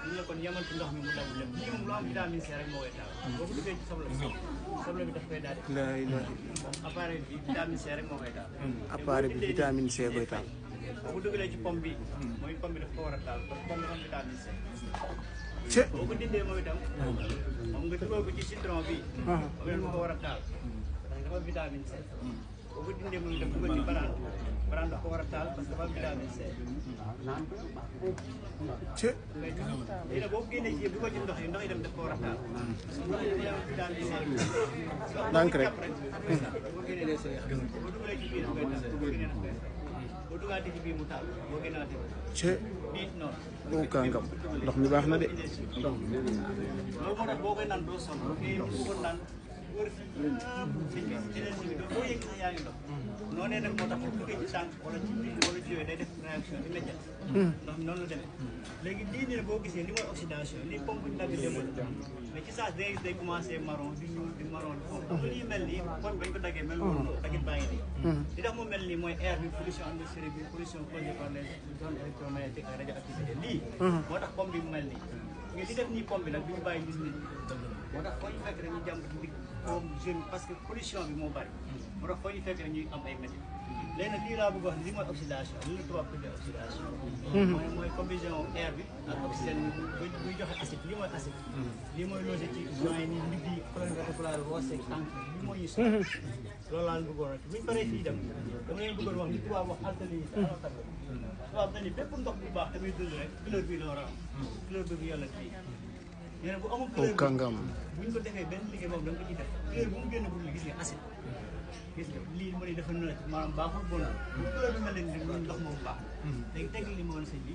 ñu la kon yemal ci ndox mi mu daw lépp lii moom lu am vitamine C rek moo koy taal boo ko duggee ci soble bi daf koy daal di appareil bi vitamine C rek moo koy taal appareil bi vitamine C koy taal boo ko dugalee ci pomme bi mooy pomme bi daf ko war a taal parce que pomme bi am vitamine C boo ko dindee moom itam moom nga dugal ko ci citron bi moom itam ko war a taal parce que dafa am vitamine C boo ko dindee moom itam dugal ci banaan dafa ko war a taal parce que dafa am vitamine C léegi nag boo ko génnee ci dugal ci ndox yi daf ko war a taal ndox yi dafa am vitamine C ndànk rek boo génnee boo dugalee ci biir koy taal boo génnee nag boo dugaatee ci biir mu taal boo génnaatee biit noonu kàngam ndox mi baax na de loolu moo tax boo koy naan doo sonn boo ko naan wër si énergie bi doo yëg sax yaa ngi ndox noonee nag moo tax bu duggee ci tànk wala ci biir wala ci yooyu day def réaction immédiate ndox mi noonu la demee léegi lii nii boo gisee li mooy oxydation lii pompe bu ñu dagg démb mais ci saa day commencé marron di ñuul di marron di foofu xam nga lii mel nii pompe bañ ko daggee mel noonu daggit baa ngi nii li tax mu mel nii mooy air bi pollution atmosphérique bi pollution causée par les zones électromagnétiques ak radioactivité lii moo tax pompe bi mu mel nii mais li def nii pompe bi nag du ñu bàyyi gis nit moo tax foo ñu fekk rek ñu jàmb ci ndig comme jeune parce que pollution bi moo bari moo tax foo ñu fekk rek ñuy am ay métti léegi nag lii laa bëgg wax lii mooy oxydation lii la tubaab tuddee oxydation mooy combinaison air bi ak oxygène bi buy joxe acide lii mooy acide lii mooy logé ci joint yi nii ndig yi colonne vertébrale roose tànk lii mooy ñu so loolu laa bëggoon rek buñ paree fii dem dama leen bëggoon wax li tubaab wax alcalinisme tubaab na ni bépp ndox bu baax tamit dund rek couleur bii la war a am couleur bi yàlla fii nee na bu amul couleur kàngam bu ñu ko defee benn liggéey boobu da nga ko ciy def couleur bu mu génn bul gis nga acide gis nga lii mu ne dafa nële maanaam baaxul bon bu couleur bi mel ni ndox moom baax léegi teg li ma woon sëñ bi